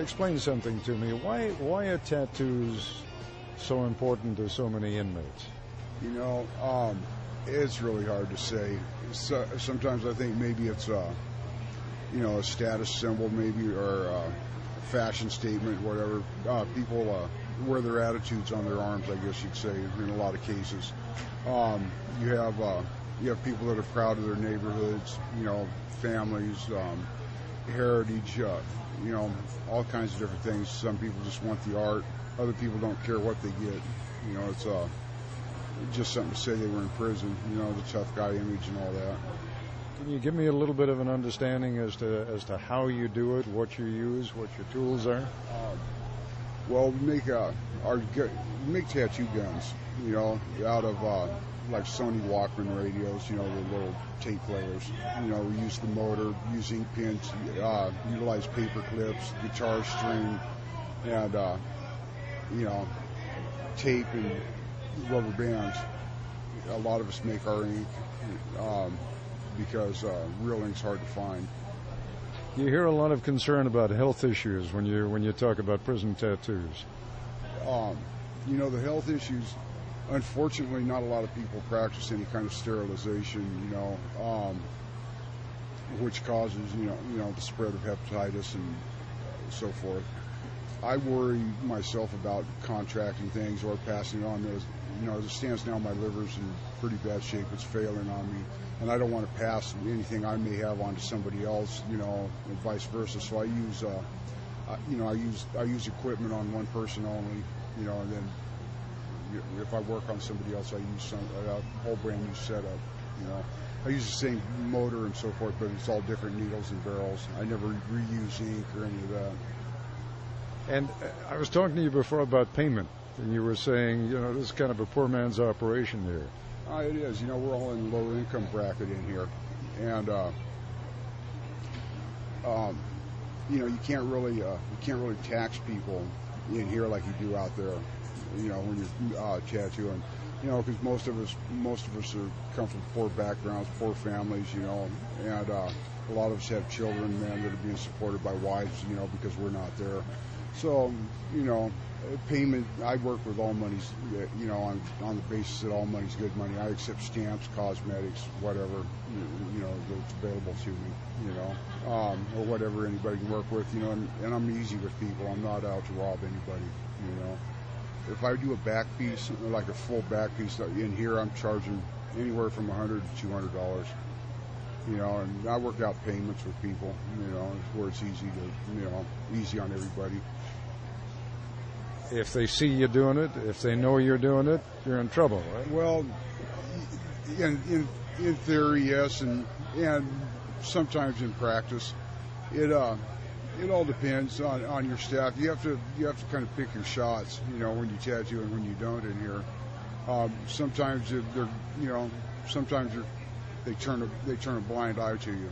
Explain something to me. Why are tattoos so important to so many inmates? It's really hard to say. Sometimes I think maybe it's a status symbol, maybe, or a fashion statement, whatever. People wear their attitudes on their arms, I guess you'd say, in a lot of cases. You have people that are proud of their neighborhoods, families, heritage, all kinds of different things. Some people just want the art. Other people don't care what they get. It's just something to say they were in prison, the tough guy image and all that. Can you give me a little bit of an understanding as to how you do it, what you use, what your tools are? Well, we make tattoo guns, out of like Sony Walkman radios, the little tape players. We use the motor, use ink pens, utilize paper clips, guitar string, and tape and rubber bands. A lot of us make our ink because real ink's hard to find. You hear a lot of concern about health issues when you talk about prison tattoos. The health issues, unfortunately, not a lot of people practice any kind of sterilization, which causes, the spread of hepatitis and so forth. I worry myself about contracting things or passing it on. As it stands now, my liver's in pretty bad shape. It's failing on me, and I don't want to pass anything I may have on to somebody else, and vice versa. So I use, I use equipment on one person only, and then if I work on somebody else, I use a whole brand new setup. I use the same motor and so forth, but it's all different needles and barrels. I never reuse ink or any of that. And I was talking to you before about payment, and you were saying, this is kind of a poor man's operation here. It is. We're all in low income bracket in here, and you can't really tax people in here like you do out there. When you're tattooing, because most of us come from poor backgrounds, poor families, and a lot of us have children, men that are being supported by wives, because we're not there. So, payment, I work with all monies, on the basis that all money's good money. I accept stamps, cosmetics, whatever, that's available to me, or whatever anybody can work with, and I'm easy with people. I'm not out to rob anybody, If I do a back piece, like a full back piece in here, I'm charging anywhere from $100 to $200. And I work out payments with people, where it's easy on everybody. If they see you doing it, if they know you're doing it, you're in trouble, right? Well, in theory, yes, and sometimes in practice, it all depends on your staff. You have to kind of pick your shots, when you tattoo and when you don't in here. Sometimes they turn a blind eye to you.